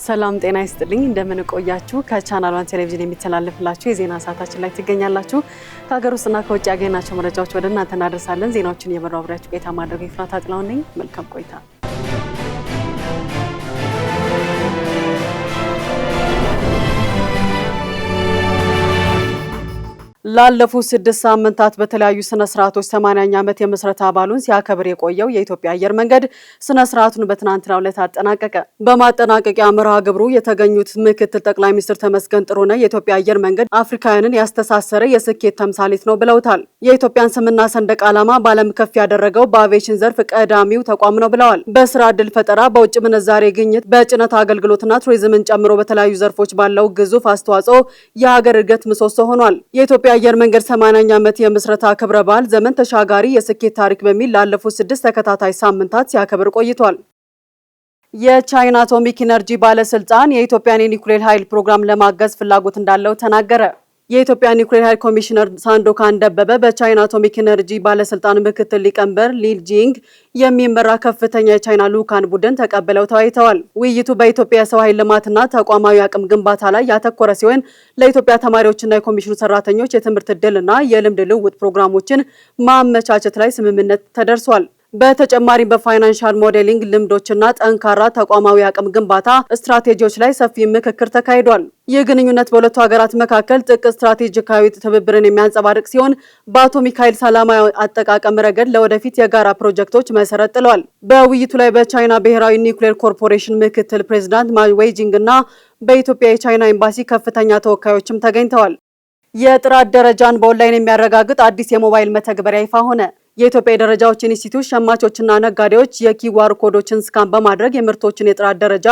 ሰላም ጤና ይስጥልኝ እንደምን ቆያችሁ ከቻናል 1 ቴሌቪዥን የሚተላለፍላችሁ የዜና ሰዓታችን ላይ ትገኛላችሁ። ከሀገር ውስጥና ከውጭ ያገኘናቸው መረጃዎች ወደ እናንተ እናደርሳለን። ዜናዎችን እየመራው አብሬያችሁ ቆይታ ማድረግ ይፍራት አጥላው ነኝ። መልካም ቆይታ። ላለፉት 6 ሳምንታት በተለያዩ ስነ ስርዓቶች 80ኛ ዓመት የምስረታ በዓሉን ሲያከብር የቆየው የኢትዮጵያ አየር መንገድ ስነ ስርዓቱን በትናንትናው ዕለት አጠናቀቀ። በማጠናቀቂያ መርሃ ግብሩ የተገኙት ምክትል ጠቅላይ ሚኒስትር ተመስገን ጥሩነህ የኢትዮጵያ አየር መንገድ አፍሪካውያንን ያስተሳሰረ የስኬት ተምሳሌት ነው ብለውታል። የኢትዮጵያን ስምና ሰንደቅ ዓላማ በዓለም ከፍ ያደረገው በአቪዬሽን ዘርፍ ቀዳሚው ተቋም ነው ብለዋል። በስራ ዕድል ፈጠራ፣ በውጭ ምንዛሬ ግኝት፣ በጭነት አገልግሎትና ቱሪዝምን ጨምሮ በተለያዩ ዘርፎች ባለው ግዙፍ አስተዋጽኦ የሀገር እድገት ምሰሶ ሆኗል። የኢትዮጵያ አየር መንገድ 80ኛ ዓመት የምስረታ ክብረ በዓል ዘመን ተሻጋሪ የስኬት ታሪክ በሚል ላለፉት 6 ተከታታይ ሳምንታት ሲያከብር ቆይቷል። የቻይና አቶሚክ ኢነርጂ ባለስልጣን የኢትዮጵያን የኒውክሌር ኃይል ፕሮግራም ለማገዝ ፍላጎት እንዳለው ተናገረ። የኢትዮጵያ ኒውክሌር ኃይል ኮሚሽነር ሳንዶካን ደበበ በቻይና አቶሚክ ኢነርጂ ባለስልጣን ምክትል ሊቀመንበር ሊል ጂንግ የሚመራ ከፍተኛ የቻይና ልዑካን ቡድን ተቀብለው ተወያይተዋል። ውይይቱ በኢትዮጵያ የሰው ኃይል ልማትና ተቋማዊ አቅም ግንባታ ላይ ያተኮረ ሲሆን ለኢትዮጵያ ተማሪዎችና የኮሚሽኑ ሰራተኞች የትምህርት ዕድልና የልምድ ልውውጥ ፕሮግራሞችን ማመቻቸት ላይ ስምምነት ተደርሷል። በተጨማሪም በፋይናንሻል ሞዴሊንግ ልምዶችና ጠንካራ ተቋማዊ አቅም ግንባታ ስትራቴጂዎች ላይ ሰፊ ምክክር ተካሂዷል። ይህ ግንኙነት በሁለቱ ሀገራት መካከል ጥልቅ ስትራቴጂካዊ ትብብርን የሚያንጸባርቅ ሲሆን በአቶሚክ ኃይል ሰላማዊ አጠቃቀም ረገድ ለወደፊት የጋራ ፕሮጀክቶች መሰረት ጥሏል። በውይይቱ ላይ በቻይና ብሔራዊ ኒውክሌር ኮርፖሬሽን ምክትል ፕሬዚዳንት ማ ዌይጂንግ እና በኢትዮጵያ የቻይና ኤምባሲ ከፍተኛ ተወካዮችም ተገኝተዋል። የጥራት ደረጃን በኦንላይን የሚያረጋግጥ አዲስ የሞባይል መተግበሪያ ይፋ ሆነ። የኢትዮጵያ የደረጃዎች ኢንስቲትዩት ሸማቾችና ነጋዴዎች የኪዋር ኮዶችን ስካን በማድረግ የምርቶችን የጥራት ደረጃ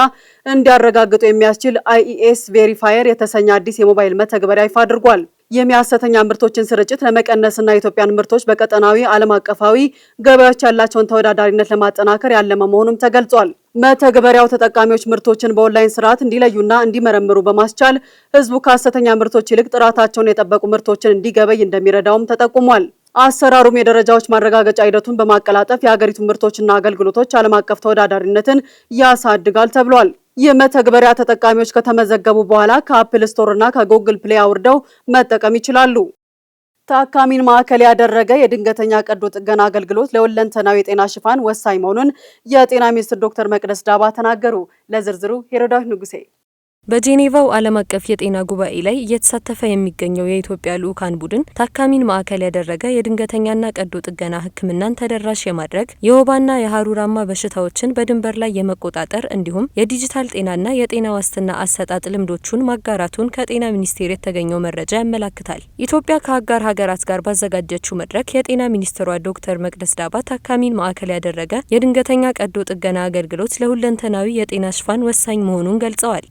እንዲያረጋግጡ የሚያስችል IES ቬሪፋየር የተሰኘ አዲስ የሞባይል መተግበሪያ ይፋ አድርጓል። የሚያሰተኛ ምርቶችን ስርጭት ለመቀነስና የኢትዮጵያን ምርቶች በቀጠናዊ ዓለም አቀፋዊ ገበያዎች ያላቸውን ተወዳዳሪነት ለማጠናከር ያለመ መሆኑም ተገልጿል። መተግበሪያው ተጠቃሚዎች ምርቶችን በኦንላይን ስርዓት እንዲለዩና እንዲመረምሩ በማስቻል ሕዝቡ ከሐሰተኛ ምርቶች ይልቅ ጥራታቸውን የጠበቁ ምርቶችን እንዲገበይ እንደሚረዳውም ተጠቁሟል። አሰራሩም የደረጃዎች ማረጋገጫ ሂደቱን በማቀላጠፍ የሀገሪቱ ምርቶችና አገልግሎቶች ዓለም አቀፍ ተወዳዳሪነትን ያሳድጋል ተብሏል። የመተግበሪያ ተጠቃሚዎች ከተመዘገቡ በኋላ ከአፕል ስቶር እና ከጉግል ፕሌይ አውርደው መጠቀም ይችላሉ። ታካሚን ማዕከል ያደረገ የድንገተኛ ቀዶ ጥገና አገልግሎት ለሁለንተናዊ የጤና ሽፋን ወሳኝ መሆኑን የጤና ሚኒስትር ዶክተር መቅደስ ዳባ ተናገሩ። ለዝርዝሩ ሄሮዳዊት ንጉሴ። በጄኔቫው ዓለም አቀፍ የጤና ጉባኤ ላይ እየተሳተፈ የሚገኘው የኢትዮጵያ ልዑካን ቡድን ታካሚን ማዕከል ያደረገ የድንገተኛና ቀዶ ጥገና ሕክምናን ተደራሽ የማድረግ የወባና የሀሩራማ በሽታዎችን በድንበር ላይ የመቆጣጠር እንዲሁም የዲጂታል ጤናና የጤና ዋስትና አሰጣጥ ልምዶቹን ማጋራቱን ከጤና ሚኒስቴር የተገኘው መረጃ ያመላክታል። ኢትዮጵያ ከአጋር ሀገራት ጋር ባዘጋጀችው መድረክ የጤና ሚኒስትሯ ዶክተር መቅደስ ዳባ ታካሚን ማዕከል ያደረገ የድንገተኛ ቀዶ ጥገና አገልግሎት ለሁለንተናዊ የጤና ሽፋን ወሳኝ መሆኑን ገልጸዋል።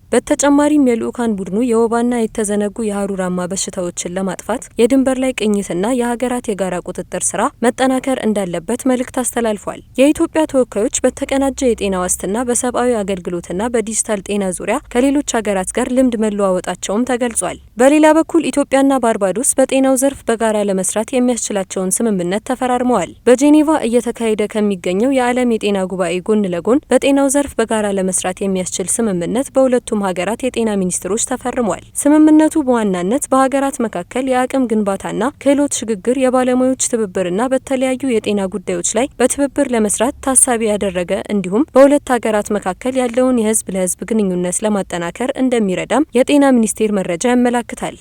በተጨማሪም የልዑካን ቡድኑ የወባና የተዘነጉ የሀሩራማ በሽታዎችን ለማጥፋት የድንበር ላይ ቅኝትና የሀገራት የጋራ ቁጥጥር ስራ መጠናከር እንዳለበት መልእክት አስተላልፏል። የኢትዮጵያ ተወካዮች በተቀናጀ የጤና ዋስትና በሰብአዊ አገልግሎትና በዲጂታል ጤና ዙሪያ ከሌሎች ሀገራት ጋር ልምድ መለዋወጣቸውም ተገልጿል። በሌላ በኩል ኢትዮጵያና ባርባዶስ በጤናው ዘርፍ በጋራ ለመስራት የሚያስችላቸውን ስምምነት ተፈራርመዋል። በጄኔቫ እየተካሄደ ከሚገኘው የዓለም የጤና ጉባኤ ጎን ለጎን በጤናው ዘርፍ በጋራ ለመስራት የሚያስችል ስምምነት በሁለቱም ሀገራት የጤና ሚኒስትሮች ተፈርሟል። ስምምነቱ በዋናነት በሀገራት መካከል የአቅም ግንባታና ክህሎት ሽግግር፣ የባለሙያዎች ትብብርና በተለያዩ የጤና ጉዳዮች ላይ በትብብር ለመስራት ታሳቢ ያደረገ እንዲሁም በሁለት ሀገራት መካከል ያለውን የህዝብ ለህዝብ ግንኙነት ለማጠናከር እንደሚረዳም የጤና ሚኒስቴር መረጃ ያመላክታል።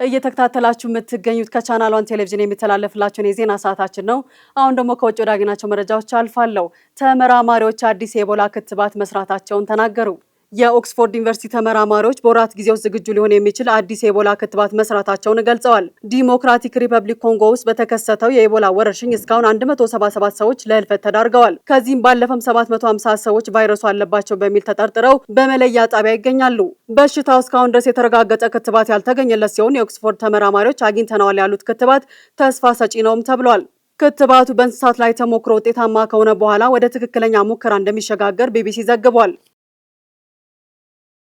እየተከታተላችሁ የምትገኙት ከቻናል 1 ቴሌቪዥን የሚተላለፍላችሁን የዜና ሰዓታችን ነው። አሁን ደግሞ ከውጭ ወዳገኘናቸው መረጃዎች አልፋለሁ። ተመራማሪዎች አዲስ የኢቦላ ክትባት መስራታቸውን ተናገሩ። የኦክስፎርድ ዩኒቨርሲቲ ተመራማሪዎች በወራት ጊዜ ውስጥ ዝግጁ ሊሆን የሚችል አዲስ የኢቦላ ክትባት መስራታቸውን ገልጸዋል። ዲሞክራቲክ ሪፐብሊክ ኮንጎ ውስጥ በተከሰተው የኢቦላ ወረርሽኝ እስካሁን 177 ሰዎች ለህልፈት ተዳርገዋል። ከዚህም ባለፈም 750 ሰዎች ቫይረሱ አለባቸው በሚል ተጠርጥረው በመለያ ጣቢያ ይገኛሉ። በሽታው እስካሁን ድረስ የተረጋገጠ ክትባት ያልተገኘለት ሲሆን የኦክስፎርድ ተመራማሪዎች አግኝተነዋል ያሉት ክትባት ተስፋ ሰጪ ነውም ተብሏል። ክትባቱ በእንስሳት ላይ ተሞክሮ ውጤታማ ከሆነ በኋላ ወደ ትክክለኛ ሙከራ እንደሚሸጋገር ቢቢሲ ዘግቧል።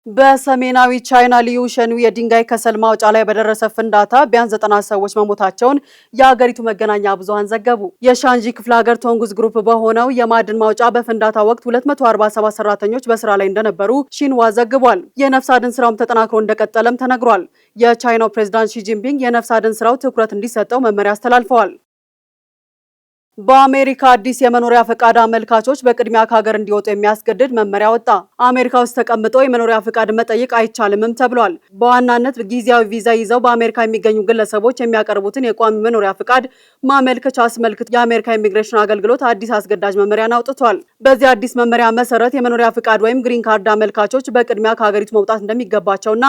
በሰሜናዊ ቻይና ሊዩሸኑ የድንጋይ ከሰል ማውጫ ላይ በደረሰ ፍንዳታ ቢያንስ 90 ሰዎች መሞታቸውን የሀገሪቱ መገናኛ ብዙሃን ዘገቡ። የሻንጂ ክፍለ ሀገር ቶንጉዝ ግሩፕ በሆነው የማዕድን ማውጫ በፍንዳታ ወቅት 247 ሰራተኞች በስራ ላይ እንደነበሩ ሺንዋ ዘግቧል። የነፍስ አድን ስራውም ተጠናክሮ እንደቀጠለም ተነግሯል። የቻይናው ፕሬዝዳንት ሺጂንፒንግ የነፍስ አድን ስራው ትኩረት እንዲሰጠው መመሪያ አስተላልፈዋል። በአሜሪካ አዲስ የመኖሪያ ፈቃድ አመልካቾች በቅድሚያ ከሀገር እንዲወጡ የሚያስገድድ መመሪያ ወጣ። አሜሪካ ውስጥ ተቀምጠው የመኖሪያ ፈቃድ መጠየቅ አይቻልምም ተብሏል። በዋናነት ጊዜያዊ ቪዛ ይዘው በአሜሪካ የሚገኙ ግለሰቦች የሚያቀርቡትን የቋሚ መኖሪያ ፈቃድ ማመልከቻ አስመልክቶ የአሜሪካ ኢሚግሬሽን አገልግሎት አዲስ አስገዳጅ መመሪያን አውጥቷል። በዚህ አዲስ መመሪያ መሰረት የመኖሪያ ፈቃድ ወይም ግሪን ካርድ አመልካቾች በቅድሚያ ከሀገሪቱ መውጣት እንደሚገባቸውና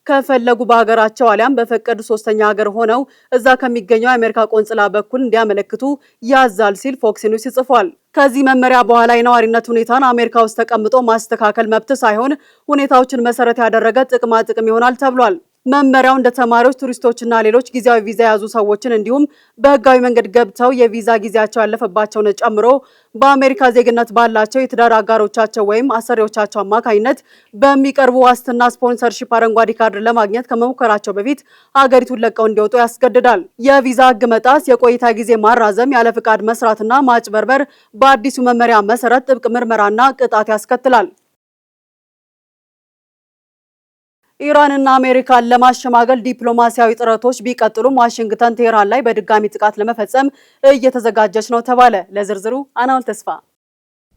ከፈለጉ በሀገራቸው አሊያም በፈቀዱ ሶስተኛ ሀገር ሆነው እዛ ከሚገኘው የአሜሪካ ቆንጽላ በኩል እንዲያመለክቱ ያዛል ሲል ፎክስ ኒውስ ይጽፏል። ከዚህ መመሪያ በኋላ የነዋሪነት ሁኔታን አሜሪካ ውስጥ ተቀምጦ ማስተካከል መብት ሳይሆን ሁኔታዎችን መሰረት ያደረገ ጥቅማ ጥቅም ይሆናል ተብሏል። መመሪያው እንደ ተማሪዎች፣ ቱሪስቶችና ሌሎች ጊዜያዊ ቪዛ የያዙ ሰዎችን እንዲሁም በህጋዊ መንገድ ገብተው የቪዛ ጊዜያቸው ያለፈባቸውን ጨምሮ በአሜሪካ ዜግነት ባላቸው የትዳር አጋሮቻቸው ወይም አሰሪዎቻቸው አማካኝነት በሚቀርቡ ዋስትና ስፖንሰርሺፕ አረንጓዴ ካርድ ለማግኘት ከመሞከራቸው በፊት ሀገሪቱን ለቀው እንዲወጡ ያስገድዳል። የቪዛ ህግ መጣስ፣ የቆይታ ጊዜ ማራዘም፣ ያለ ፍቃድ መስራትና ማጭበርበር በአዲሱ መመሪያ መሰረት ጥብቅ ምርመራና ቅጣት ያስከትላል። ኢራንና አሜሪካን ለማሸማገል ዲፕሎማሲያዊ ጥረቶች ቢቀጥሉም ዋሽንግተን ቴህራን ላይ በድጋሚ ጥቃት ለመፈጸም እየተዘጋጀች ነው ተባለ። ለዝርዝሩ አናውል ተስፋ።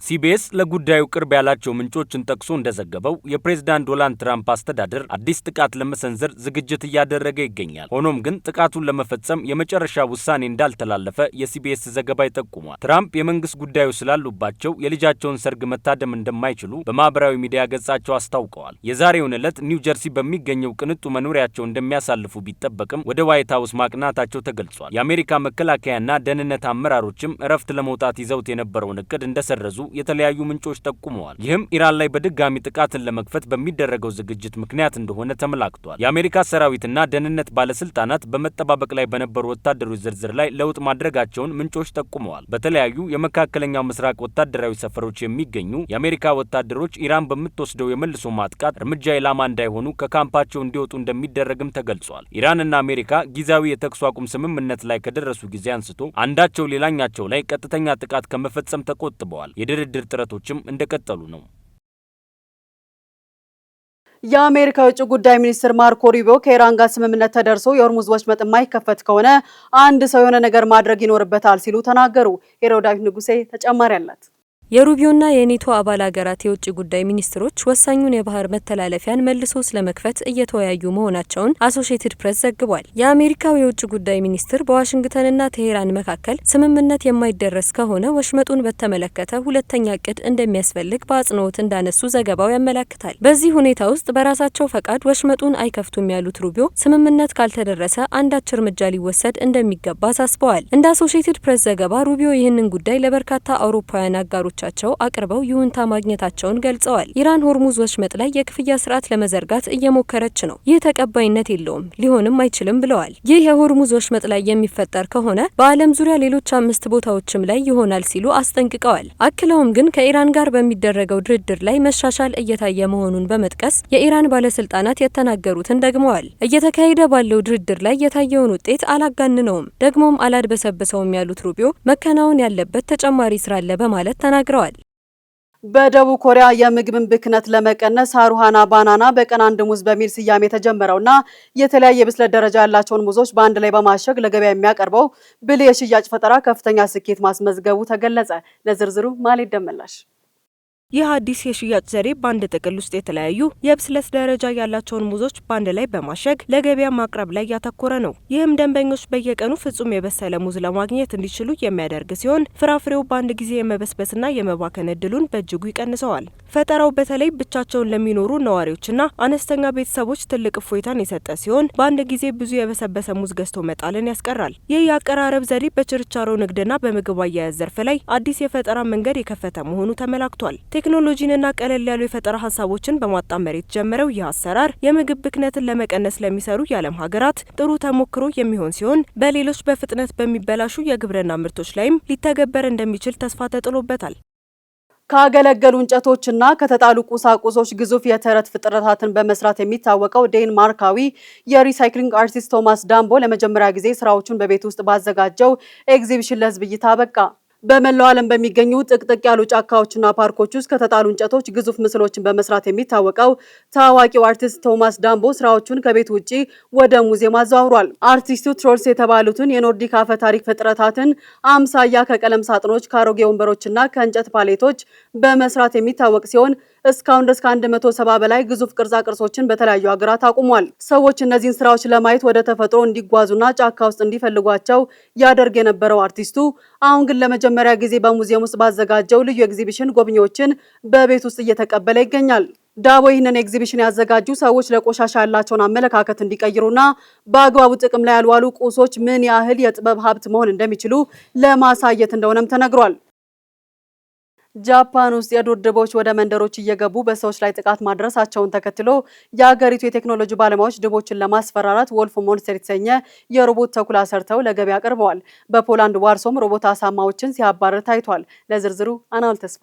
ሲቢኤስ ለጉዳዩ ቅርብ ያላቸው ምንጮችን ጠቅሶ እንደዘገበው የፕሬዝዳንት ዶናልድ ትራምፕ አስተዳደር አዲስ ጥቃት ለመሰንዘር ዝግጅት እያደረገ ይገኛል። ሆኖም ግን ጥቃቱን ለመፈጸም የመጨረሻ ውሳኔ እንዳልተላለፈ የሲቢኤስ ዘገባ ይጠቁሟል። ትራምፕ የመንግስት ጉዳዩ ስላሉባቸው የልጃቸውን ሰርግ መታደም እንደማይችሉ በማህበራዊ ሚዲያ ገጻቸው አስታውቀዋል። የዛሬውን ዕለት ኒው ጀርሲ በሚገኘው ቅንጡ መኖሪያቸው እንደሚያሳልፉ ቢጠበቅም ወደ ዋይት ሀውስ ማቅናታቸው ተገልጿል። የአሜሪካ መከላከያና ደህንነት አመራሮችም እረፍት ለመውጣት ይዘውት የነበረውን እቅድ እንደሰረዙ የተለያዩ ምንጮች ጠቁመዋል። ይህም ኢራን ላይ በድጋሚ ጥቃትን ለመክፈት በሚደረገው ዝግጅት ምክንያት እንደሆነ ተመላክቷል። የአሜሪካ ሰራዊትና ደህንነት ባለስልጣናት በመጠባበቅ ላይ በነበሩ ወታደሮች ዝርዝር ላይ ለውጥ ማድረጋቸውን ምንጮች ጠቁመዋል። በተለያዩ የመካከለኛው ምስራቅ ወታደራዊ ሰፈሮች የሚገኙ የአሜሪካ ወታደሮች ኢራን በምትወስደው የመልሶ ማጥቃት እርምጃ ኢላማ እንዳይሆኑ ከካምፓቸው እንዲወጡ እንደሚደረግም ተገልጿል። ኢራንና አሜሪካ ጊዜያዊ የተኩስ አቁም ስምምነት ላይ ከደረሱ ጊዜ አንስቶ አንዳቸው ሌላኛቸው ላይ ቀጥተኛ ጥቃት ከመፈጸም ተቆጥበዋል። የድርድር ጥረቶችም እንደቀጠሉ ነው። የአሜሪካ የውጭ ጉዳይ ሚኒስትር ማርኮ ሩቢዮ ከኢራን ጋር ስምምነት ተደርሶ የሆርሙዝ ወሽመጥ የማይከፈት ከሆነ አንድ ሰው የሆነ ነገር ማድረግ ይኖርበታል ሲሉ ተናገሩ። ሄሮዳዊት ንጉሴ ተጨማሪ አላት። የሩቢዮና የኔቶ አባል ሀገራት የውጭ ጉዳይ ሚኒስትሮች ወሳኙን የባህር መተላለፊያን መልሶ ስለመክፈት እየተወያዩ መሆናቸውን አሶሺየትድ ፕሬስ ዘግቧል። የአሜሪካው የውጭ ጉዳይ ሚኒስትር በዋሽንግተንና ቴሄራን መካከል ስምምነት የማይደረስ ከሆነ ወሽመጡን በተመለከተ ሁለተኛ እቅድ እንደሚያስፈልግ በአጽንኦት እንዳነሱ ዘገባው ያመለክታል። በዚህ ሁኔታ ውስጥ በራሳቸው ፈቃድ ወሽመጡን አይከፍቱም ያሉት ሩቢዮ ስምምነት ካልተደረሰ አንዳች እርምጃ ሊወሰድ እንደሚገባ አሳስበዋል። እንደ አሶሺየትድ ፕሬስ ዘገባ ሩቢዮ ይህንን ጉዳይ ለበርካታ አውሮፓውያን አጋሮች ቻቸው አቅርበው ይሁንታ ማግኘታቸውን ገልጸዋል። ኢራን ሆርሙዝ ወሽመጥ ላይ የክፍያ ስርዓት ለመዘርጋት እየሞከረች ነው። ይህ ተቀባይነት የለውም፣ ሊሆንም አይችልም ብለዋል። ይህ የሆርሙዝ ወሽመጥ ላይ የሚፈጠር ከሆነ በዓለም ዙሪያ ሌሎች 5 ቦታዎችም ላይ ይሆናል ሲሉ አስጠንቅቀዋል። አክለውም ግን ከኢራን ጋር በሚደረገው ድርድር ላይ መሻሻል እየታየ መሆኑን በመጥቀስ የኢራን ባለስልጣናት የተናገሩትን ደግመዋል። እየተካሄደ ባለው ድርድር ላይ የታየውን ውጤት አላጋንነውም፣ ደግሞም አላድበሰብሰውም ያሉት ሩቢዮ መከናወን ያለበት ተጨማሪ ስራ አለ በማለት ተናግረዋል። በደቡብ ኮሪያ የምግብን ብክነት ለመቀነስ ሃሩሃና ባናና በቀን አንድ ሙዝ በሚል ስያሜ የተጀመረውና የተለያየ ብስለት ደረጃ ያላቸውን ሙዞች በአንድ ላይ በማሸግ ለገበያ የሚያቀርበው ብልህ የሽያጭ ፈጠራ ከፍተኛ ስኬት ማስመዝገቡ ተገለጸ። ለዝርዝሩ ማለት ደመላሽ። ይህ አዲስ የሽያጭ ዘዴ በአንድ ጥቅል ውስጥ የተለያዩ የብስለት ደረጃ ያላቸውን ሙዞች በአንድ ላይ በማሸግ ለገበያ ማቅረብ ላይ ያተኮረ ነው። ይህም ደንበኞች በየቀኑ ፍጹም የበሰለ ሙዝ ለማግኘት እንዲችሉ የሚያደርግ ሲሆን ፍራፍሬው በአንድ ጊዜ የመበስበስና የመባከን እድሉን በእጅጉ ይቀንሰዋል። ፈጠራው በተለይ ብቻቸውን ለሚኖሩ ነዋሪዎችና አነስተኛ ቤተሰቦች ትልቅ እፎይታን የሰጠ ሲሆን በአንድ ጊዜ ብዙ የበሰበሰ ሙዝ ገዝቶ መጣልን ያስቀራል። ይህ የአቀራረብ ዘዴ በችርቻሮ ንግድና በምግብ አያያዝ ዘርፍ ላይ አዲስ የፈጠራ መንገድ የከፈተ መሆኑ ተመላክቷል። ቴክኖሎጂንና ቀለል ያሉ የፈጠራ ሀሳቦችን በማጣመር የተጀመረው ይህ አሰራር የምግብ ብክነትን ለመቀነስ ለሚሰሩ የዓለም ሀገራት ጥሩ ተሞክሮ የሚሆን ሲሆን በሌሎች በፍጥነት በሚበላሹ የግብርና ምርቶች ላይም ሊተገበር እንደሚችል ተስፋ ተጥሎበታል። ካገለገሉ እንጨቶችና ከተጣሉ ቁሳቁሶች ግዙፍ የተረት ፍጥረታትን በመስራት የሚታወቀው ዴንማርካዊ የሪሳይክሊንግ አርቲስት ቶማስ ዳምቦ ለመጀመሪያ ጊዜ ስራዎቹን በቤት ውስጥ ባዘጋጀው ኤግዚቢሽን ለሕዝብ እይታ በቃ። በመላው ዓለም በሚገኙ ጥቅጥቅ ያሉ ጫካዎችና ፓርኮች ውስጥ ከተጣሉ እንጨቶች ግዙፍ ምስሎችን በመስራት የሚታወቀው ታዋቂው አርቲስት ቶማስ ዳምቦ ስራዎቹን ከቤት ውጪ ወደ ሙዚየም አዘዋውሯል። አርቲስቱ ትሮልስ የተባሉትን የኖርዲክ አፈ ታሪክ ፍጥረታትን አምሳያ ከቀለም ሳጥኖች፣ ከአሮጌ ወንበሮችና ከእንጨት ፓሌቶች በመስራት የሚታወቅ ሲሆን እስካሁን ድረስ ከ170 በላይ ግዙፍ ቅርጻ ቅርጾችን በተለያዩ ሀገራት አቁሟል። ሰዎች እነዚህን ስራዎች ለማየት ወደ ተፈጥሮ እንዲጓዙና ጫካ ውስጥ እንዲፈልጓቸው ያደርግ የነበረው አርቲስቱ አሁን ግን ለመጀመሪያ ጊዜ በሙዚየም ውስጥ ባዘጋጀው ልዩ ኤግዚቢሽን ጎብኚዎችን በቤት ውስጥ እየተቀበለ ይገኛል። ዳቦ ይህንን ኤግዚቢሽን ያዘጋጁ ሰዎች ለቆሻሻ ያላቸውን አመለካከት እንዲቀይሩና በአግባቡ ጥቅም ላይ ያልዋሉ ቁሶች ምን ያህል የጥበብ ሀብት መሆን እንደሚችሉ ለማሳየት እንደሆነም ተነግሯል። ጃፓን ውስጥ የዱር ድቦች ወደ መንደሮች እየገቡ በሰዎች ላይ ጥቃት ማድረሳቸውን ተከትሎ የሀገሪቱ የቴክኖሎጂ ባለሙያዎች ድቦችን ለማስፈራራት ወልፍ ሞንስተር የተሰኘ የሮቦት ተኩላ ሰርተው ለገበያ አቅርበዋል። በፖላንድ ዋርሶም ሮቦት አሳማዎችን ሲያባርር ታይቷል። ለዝርዝሩ አናል ተስፋ።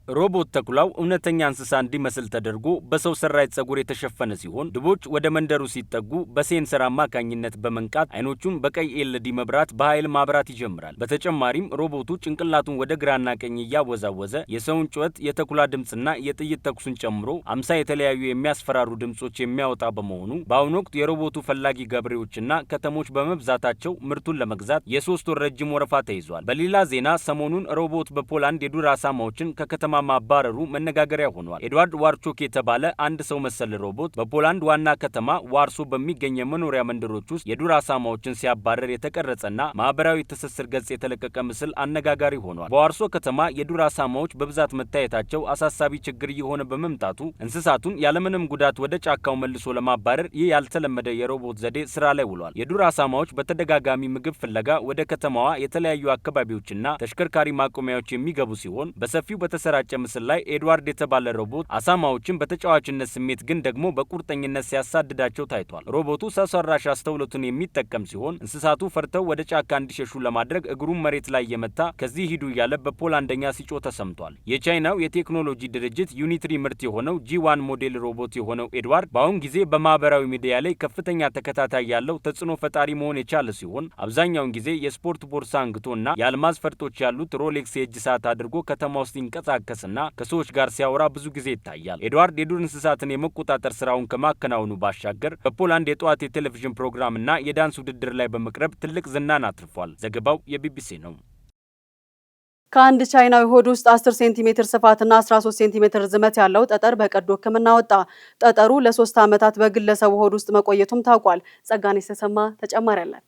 ሮቦት ተኩላው እውነተኛ እንስሳ እንዲመስል ተደርጎ በሰው ሰራሽ ጸጉር የተሸፈነ ሲሆን ድቦች ወደ መንደሩ ሲጠጉ በሴንሰር አማካኝነት በመንቃት አይኖቹን በቀይ ኤልዲ መብራት በኃይል ማብራት ይጀምራል። በተጨማሪም ሮቦቱ ጭንቅላቱን ወደ ግራና ቀኝ እያወዛወዘ የሰውን ጩኸት፣ የተኩላ ድምጽና የጥይት ተኩሱን ጨምሮ 50 የተለያዩ የሚያስፈራሩ ድምጾች የሚያወጣ በመሆኑ በአሁኑ ወቅት የሮቦቱ ፈላጊ ገበሬዎችና ከተሞች በመብዛታቸው ምርቱን ለመግዛት የ3 ወር ረጅም ወረፋ ተይዟል። በሌላ ዜና ሰሞኑን ሮቦት በፖላንድ የዱር አሳማዎችን ከከተማ ማባረሩ መነጋገሪያ ሆኗል። ኤድዋርድ ዋርቾክ የተባለ አንድ ሰው መሰል ሮቦት በፖላንድ ዋና ከተማ ዋርሶ በሚገኝ የመኖሪያ መንደሮች ውስጥ የዱር አሳማዎችን ሲያባረር የተቀረጸና ማህበራዊ ትስስር ገጽ የተለቀቀ ምስል አነጋጋሪ ሆኗል። በዋርሶ ከተማ የዱር አሳማዎች በብዛት መታየታቸው አሳሳቢ ችግር እየሆነ በመምጣቱ እንስሳቱን ያለምንም ጉዳት ወደ ጫካው መልሶ ለማባረር ይህ ያልተለመደ የሮቦት ዘዴ ስራ ላይ ውሏል። የዱር አሳማዎች በተደጋጋሚ ምግብ ፍለጋ ወደ ከተማዋ የተለያዩ አካባቢዎችና ተሽከርካሪ ማቆሚያዎች የሚገቡ ሲሆን በሰፊው በተሰራጨ ምስል ላይ ኤድዋርድ የተባለ ሮቦት አሳማዎችን በተጫዋችነት ስሜት ግን ደግሞ በቁርጠኝነት ሲያሳድዳቸው ታይቷል። ሮቦቱ ሰው ሰራሽ አስተውሎትን የሚጠቀም ሲሆን እንስሳቱ ፈርተው ወደ ጫካ እንዲሸሹ ለማድረግ እግሩን መሬት ላይ የመታ ከዚህ ሂዱ እያለ በፖላንደኛ ሲጮህ ተሰምቷል። የቻይናው የቴክኖሎጂ ድርጅት ዩኒትሪ ምርት የሆነው G1 ሞዴል ሮቦት የሆነው ኤድዋርድ በአሁን ጊዜ በማህበራዊ ሚዲያ ላይ ከፍተኛ ተከታታይ ያለው ተጽዕኖ ፈጣሪ መሆን የቻለ ሲሆን አብዛኛውን ጊዜ የስፖርት ቦርሳ አንግቶና የአልማዝ ፈርጦች ያሉት ሮሌክስ የእጅ ሰዓት አድርጎ ከተማ ውስጥ ይንቀሳቀስ እና ከሰዎች ጋር ሲያወራ ብዙ ጊዜ ይታያል። ኤድዋርድ የዱር እንስሳትን የመቆጣጠር ስራውን ከማከናወኑ ባሻገር በፖላንድ የጠዋት የቴሌቪዥን ፕሮግራምና የዳንስ ውድድር ላይ በመቅረብ ትልቅ ዝናን አትርፏል። ዘገባው የቢቢሲ ነው። ከአንድ ቻይናዊ ሆድ ውስጥ 10 ሴንቲሜትር ስፋትና 13 ሴንቲሜትር ርዝመት ያለው ጠጠር በቀዶ ሕክምና ወጣ። ጠጠሩ ለ3 ዓመታት በግለሰቡ ሆድ ውስጥ መቆየቱም ታውቋል። ጸጋኔ ተሰማ ተጨማሪ አላት።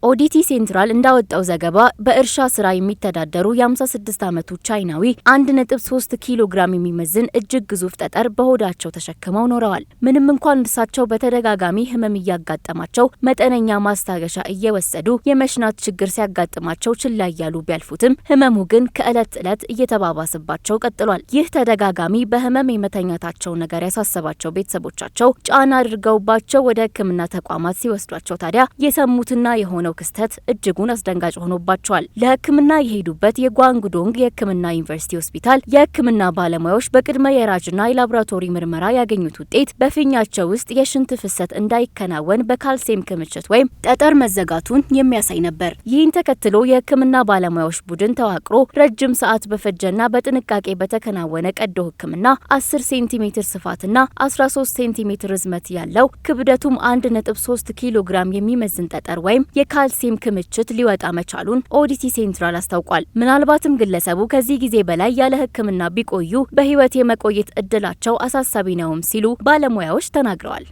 ኦዲቲ ሴንትራል እንዳወጣው ዘገባ በእርሻ ስራ የሚተዳደሩ የ56 ዓመቱ ቻይናዊ 1.3 ኪሎ ግራም የሚመዝን እጅግ ግዙፍ ጠጠር በሆዳቸው ተሸክመው ኖረዋል። ምንም እንኳን እርሳቸው በተደጋጋሚ ህመም እያጋጠማቸው መጠነኛ ማስታገሻ እየወሰዱ የመሽናት ችግር ሲያጋጥማቸው ችላ እያሉ ቢያልፉትም ህመሙ ግን ከዕለት ዕለት እየተባባሰባቸው ቀጥሏል። ይህ ተደጋጋሚ በህመም የመተኛታቸው ነገር ያሳሰባቸው ቤተሰቦቻቸው ጫና አድርገውባቸው ወደ ሕክምና ተቋማት ሲወስዷቸው ታዲያ የሰሙትና የሆነው ክስተት እጅጉን አስደንጋጭ ሆኖባቸዋል። ለህክምና የሄዱበት የጓንጉዶንግ የህክምና ዩኒቨርሲቲ ሆስፒታል የህክምና ባለሙያዎች በቅድመ የራጅና የላቦራቶሪ ምርመራ ያገኙት ውጤት በፊኛቸው ውስጥ የሽንት ፍሰት እንዳይከናወን በካልሲየም ክምችት ወይም ጠጠር መዘጋቱን የሚያሳይ ነበር። ይህን ተከትሎ የህክምና ባለሙያዎች ቡድን ተዋቅሮ ረጅም ሰዓት በፈጀና በጥንቃቄ በተከናወነ ቀዶ ህክምና 10 ሴንቲሜትር ስፋትና 13 ሴንቲሜትር ርዝመት ያለው ክብደቱም 1.3 ኪሎ ግራም የሚመዝን ጠጠር ወይም የካልሲየም ክምችት ሊወጣ መቻሉን ኦዲቲ ሴንትራል አስታውቋል። ምናልባትም ግለሰቡ ከዚህ ጊዜ በላይ ያለ ህክምና ቢቆዩ በህይወት የመቆየት እድላቸው አሳሳቢ ነውም ሲሉ ባለሙያዎች ተናግረዋል።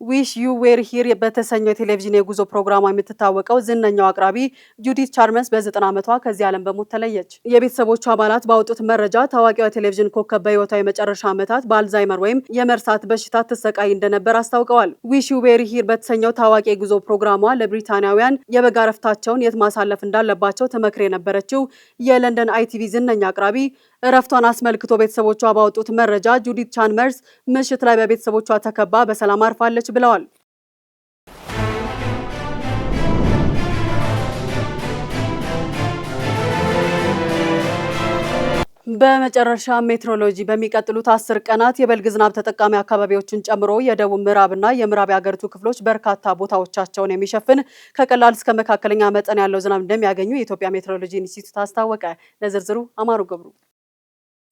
ዊሽ ዩ ዌር ሂር በተሰኘው የቴሌቪዥን የጉዞ ፕሮግራሟ የምትታወቀው ዝነኛው አቅራቢ ጁዲት ቻርመስ በ90 ዓመቷ ከዚህ ዓለም በሞት ተለየች። የቤተሰቦቿ አባላት ባወጡት መረጃ ታዋቂዋ ቴሌቪዥን ኮከብ በህይወቷ የመጨረሻ ዓመታት በአልዛይመር ወይም የመርሳት በሽታ ትሰቃይ እንደነበር አስታውቀዋል። ዊሽ ዩ ዌር ሂር በተሰኘው ታዋቂ የጉዞ ፕሮግራሟ ለብሪታንያውያን የበጋ ረፍታቸውን የት ማሳለፍ እንዳለባቸው ትመክር የነበረችው የለንደን ITV ዝነኛ አቅራቢ እረፍቷን አስመልክቶ ቤተሰቦቿ ባወጡት መረጃ ጁዲት ቻርመስ ምሽት ላይ በቤተሰቦቿ ተከባ በሰላም አርፋለች ብለዋል። በመጨረሻ ሜትሮሎጂ በሚቀጥሉት 10 ቀናት የበልግ ዝናብ ተጠቃሚ አካባቢዎችን ጨምሮ የደቡብ ምዕራብና የምዕራብ የሀገሪቱ ክፍሎች በርካታ ቦታዎቻቸውን የሚሸፍን ከቀላል እስከ መካከለኛ መጠን ያለው ዝናብ እንደሚያገኙ የኢትዮጵያ ሜትሮሎጂ ኢንስቲትዩት አስታወቀ። ለዝርዝሩ አማሩ ገብሩ።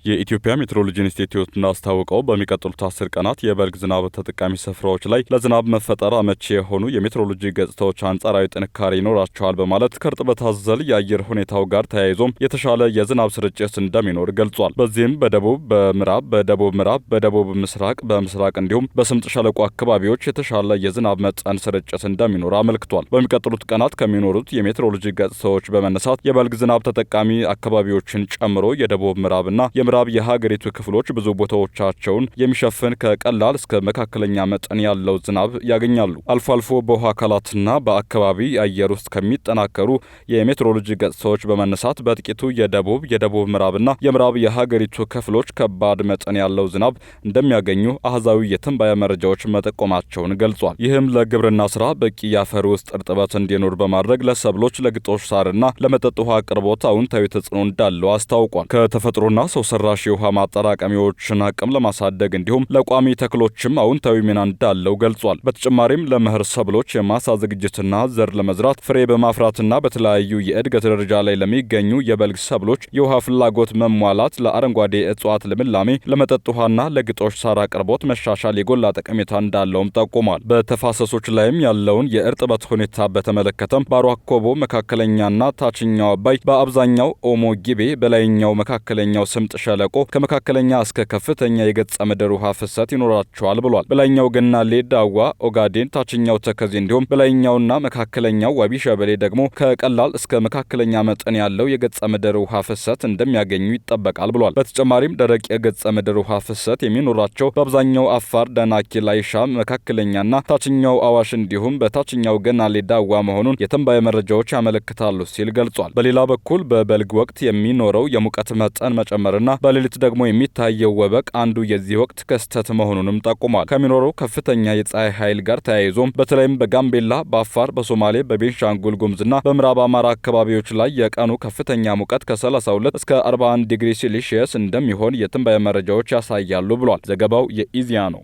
የኢትዮጵያ ሜትሮሎጂ ኢንስቲትዩት እንዳስታወቀው በሚቀጥሉት 10 ቀናት የበልግ ዝናብ ተጠቃሚ ስፍራዎች ላይ ለዝናብ መፈጠር አመቺ የሆኑ የሜትሮሎጂ ገጽታዎች አንጻራዊ ጥንካሬ ይኖራቸዋል በማለት ከእርጥበት አዘል የአየር ሁኔታው ጋር ተያይዞም የተሻለ የዝናብ ስርጭት እንደሚኖር ገልጿል። በዚህም በደቡብ፣ በምዕራብ፣ በደቡብ ምዕራብ፣ በደቡብ ምስራቅ፣ በምስራቅ እንዲሁም በስምጥ ሸለቆ አካባቢዎች የተሻለ የዝናብ መጠን ስርጭት እንደሚኖር አመልክቷል። በሚቀጥሉት ቀናት ከሚኖሩት የሜትሮሎጂ ገጽታዎች በመነሳት የበልግ ዝናብ ተጠቃሚ አካባቢዎችን ጨምሮ የደቡብ ምዕራብና ምዕራብ የሀገሪቱ ክፍሎች ብዙ ቦታዎቻቸውን የሚሸፍን ከቀላል እስከ መካከለኛ መጠን ያለው ዝናብ ያገኛሉ። አልፎ አልፎ በውሃ አካላትና በአካባቢ አየር ውስጥ ከሚጠናከሩ የሜትሮሎጂ ገጽታዎች በመነሳት በጥቂቱ የደቡብ ምዕራብና የምዕራብ የሀገሪቱ ክፍሎች ከባድ መጠን ያለው ዝናብ እንደሚያገኙ አሃዛዊ የትንበያ መረጃዎች መጠቆማቸውን ገልጿል። ይህም ለግብርና ስራ በቂ የአፈር ውስጥ እርጥበት እንዲኖር በማድረግ ለሰብሎች፣ ለግጦሽ ሳርና ለመጠጥ ውሃ አቅርቦት አዎንታዊ ተጽዕኖ እንዳለው አስታውቋል። ከተፈጥሮና ሰው ሰራሽ የውሃ ማጠራቀሚያዎችን አቅም ለማሳደግ እንዲሁም ለቋሚ ተክሎችም አዎንታዊ ሚና እንዳለው ገልጿል። በተጨማሪም ለመኸር ሰብሎች የማሳ ዝግጅትና ዘር ለመዝራት ፍሬ በማፍራትና በተለያዩ የእድገት ደረጃ ላይ ለሚገኙ የበልግ ሰብሎች የውሃ ፍላጎት መሟላት፣ ለአረንጓዴ እጽዋት ልምላሜ፣ ለመጠጥ ውሃና ለግጦሽ ሳር አቅርቦት መሻሻል የጎላ ጠቀሜታ እንዳለውም ጠቁሟል። በተፋሰሶች ላይም ያለውን የእርጥበት ሁኔታ በተመለከተም ባሮ አኮቦ፣ መካከለኛና ታችኛው አባይ፣ በአብዛኛው ኦሞ ጊቤ፣ በላይኛው መካከለኛው ስምጥ ሸለቆ ከመካከለኛ እስከ ከፍተኛ የገጸ ምድር ውሃ ፍሰት ይኖራቸዋል ብሏል። በላይኛው ገናሌ፣ ዳዋ፣ ኦጋዴን፣ ታችኛው ተከዜ እንዲሁም በላይኛውና መካከለኛው ዋቢ ሸበሌ ደግሞ ከቀላል እስከ መካከለኛ መጠን ያለው የገጸ ምድር ውሃ ፍሰት እንደሚያገኙ ይጠበቃል ብሏል። በተጨማሪም ደረቅ የገጸ ምድር ውሃ ፍሰት የሚኖራቸው በአብዛኛው አፋር፣ ደናኪል፣ አይሻ፣ መካከለኛና ታችኛው አዋሽ እንዲሁም በታችኛው ገናሌ ዳዋ መሆኑን የትንበያ መረጃዎች ያመለክታሉ ሲል ገልጿል። በሌላ በኩል በበልግ ወቅት የሚኖረው የሙቀት መጠን መጨመርና በሌሊት ደግሞ የሚታየው ወበቅ አንዱ የዚህ ወቅት ክስተት መሆኑንም ጠቁሟል። ከሚኖረው ከፍተኛ የፀሐይ ኃይል ጋር ተያይዞም በተለይም በጋምቤላ፣ በአፋር፣ በሶማሌ፣ በቤንሻንጉል ጉሙዝና በምዕራብ አማራ አካባቢዎች ላይ የቀኑ ከፍተኛ ሙቀት ከ32 እስከ 41 ዲግሪ ሴልሺየስ እንደሚሆን የትንበያ መረጃዎች ያሳያሉ ብሏል። ዘገባው የኢዜአ ነው።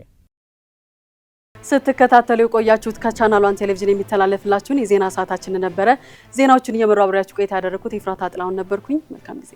ስትከታተሉ የቆያችሁት ከቻናል 1 ቴሌቪዥን የሚተላለፍላችሁን የዜና ሰዓታችን ነበረ። ዜናዎቹን እየመራው አብሬያችሁ ቆይታ ያደረኩት ኤፍራታ ጥላሁን ነበርኩኝ። መልካም ጊዜ